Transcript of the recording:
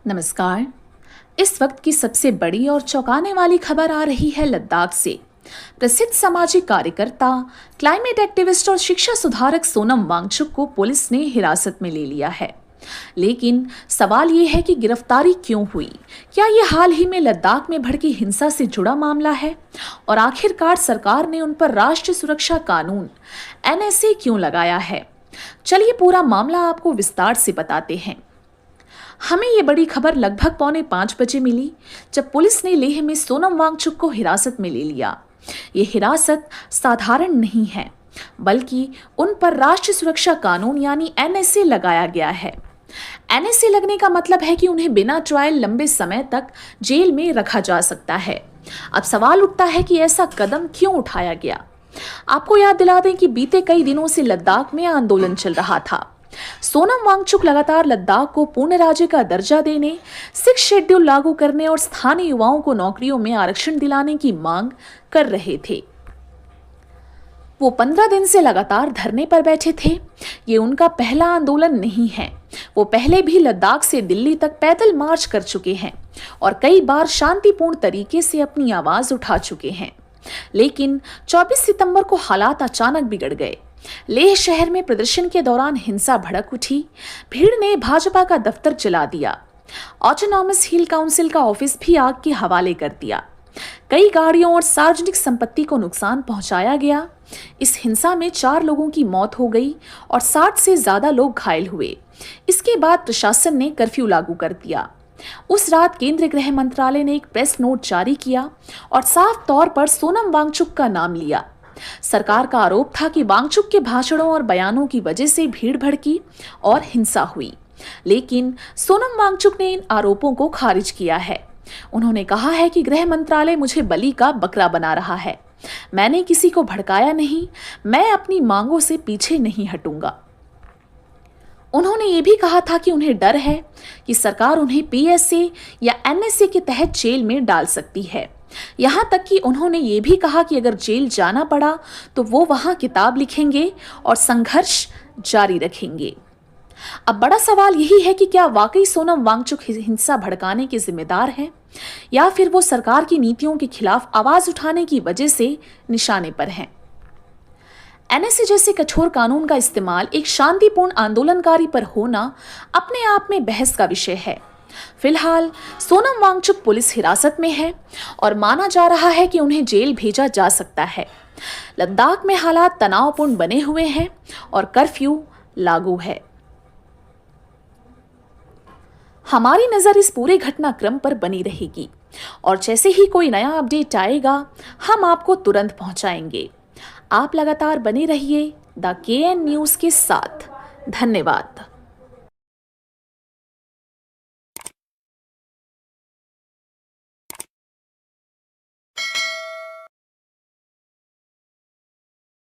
नमस्कार। इस वक्त की सबसे बड़ी और चौंकाने वाली खबर आ रही है लद्दाख से। प्रसिद्ध सामाजिक कार्यकर्ता, क्लाइमेट एक्टिविस्ट और शिक्षा सुधारक सोनम वांगचुक को पुलिस ने हिरासत में ले लिया है। लेकिन सवाल ये है कि गिरफ्तारी क्यों हुई? क्या ये हाल ही में लद्दाख में भड़की हिंसा से जुड़ा मामला है? और आखिरकार सरकार ने उन पर राष्ट्रीय सुरक्षा कानून (NSA) क्यों लगाया है? चलिए पूरा मामला आपको विस्तार से बताते हैं। हमें ये बड़ी खबर लगभग 4:45 मिली, जब पुलिस ने लेह में सोनम वांगचुक को हिरासत में ले लिया। ये हिरासत साधारण नहीं है, बल्कि उन पर राष्ट्रीय सुरक्षा कानून यानी NSA लगाया गया है। NSA लगने का मतलब है कि उन्हें बिना ट्रायल लंबे समय तक जेल में रखा जा सकता है। अब सवाल उठता है कि ऐसा कदम क्यों उठाया गया? आपको याद दिला दें कि बीते कई दिनों से लद्दाख में आंदोलन चल रहा था। सोनम वांगचुक लगातार लद्दाख को पूर्ण राज्य का दर्जा देने, 6 शेड्यूल लागू करने और स्थानीय युवाओं को नौकरियों में आरक्षण दिलाने की मांग कर रहे थे। वो 15 दिन से लगातार धरने पर बैठे थे। ये उनका पहला आंदोलन नहीं है। वो पहले भी लद्दाख से दिल्ली तक पैदल मार्च कर चुके हैं और कई बार शांतिपूर्ण तरीके से अपनी आवाज उठा चुके हैं। लेकिन 24 सितंबर को हालात अचानक बिगड़ गए। लेह शहर में प्रदर्शन के दौरान हिंसा भड़क उठी। भीड़ ने भाजपा का दफ्तर जला दिया। ऑटोनॉमस हिल काउंसिल का ऑफिस भी आग के हवाले कर दिया। कई गाड़ियों और सार्वजनिक संपत्ति को नुकसान पहुंचाया गया। इस हिंसा में 4 लोगों की मौत हो गई और 60 से ज्यादा लोग घायल हुए। इसके बाद प्रशासन ने कर्फ्यू लागू कर दिया। उस रात केंद्रीय गृह मंत्रालय ने एक प्रेस नोट जारी किया और साफ तौर पर सोनम वांगचुक का नाम लिया। सरकार का आरोप था कि वांगचुक के भाषणों और बयानों की वजह से भीड़ भड़की और हिंसा हुई। लेकिन सोनम वांगचुक ने इन आरोपों को खारिज किया है। उन्होंने कहा है कि गृह मंत्रालय मुझे बलि का बकरा बना रहा है। मैंने किसी को भड़काया नहीं, मैं अपनी मांगों से पीछे नहीं हटूंगा। उन्होंने ये भी कहा था कि उन्हें डर है कि सरकार उन्हें PSA या NSA के तहत जेल में डाल सकती है। यहाँ तक कि उन्होंने ये भी कहा कि अगर जेल जाना पड़ा तो वो वहाँ किताब लिखेंगे और संघर्ष जारी रखेंगे। अब बड़ा सवाल यही है कि क्या वाकई सोनम वांगचुक हिंसा भड़काने के जिम्मेदार हैं, या फिर वो सरकार की नीतियों के खिलाफ आवाज उठाने की वजह से निशाने पर हैं। NSA जैसे कठोर कानून का इस्तेमाल एक शांतिपूर्ण आंदोलनकारी पर होना अपने आप में बहस का विषय है। फिलहाल सोनम वांगचुक पुलिस हिरासत में है और माना जा रहा है कि उन्हें जेल भेजा जा सकता है। लद्दाख में हालात तनावपूर्ण बने हुए हैं और कर्फ्यू लागू है। हमारी नजर इस पूरे घटनाक्रम पर बनी रहेगी और जैसे ही कोई नया अपडेट आएगा, हम आपको तुरंत पहुंचाएंगे। आप लगातार बने रहिए द KN न्यूज़ के साथ। धन्यवाद।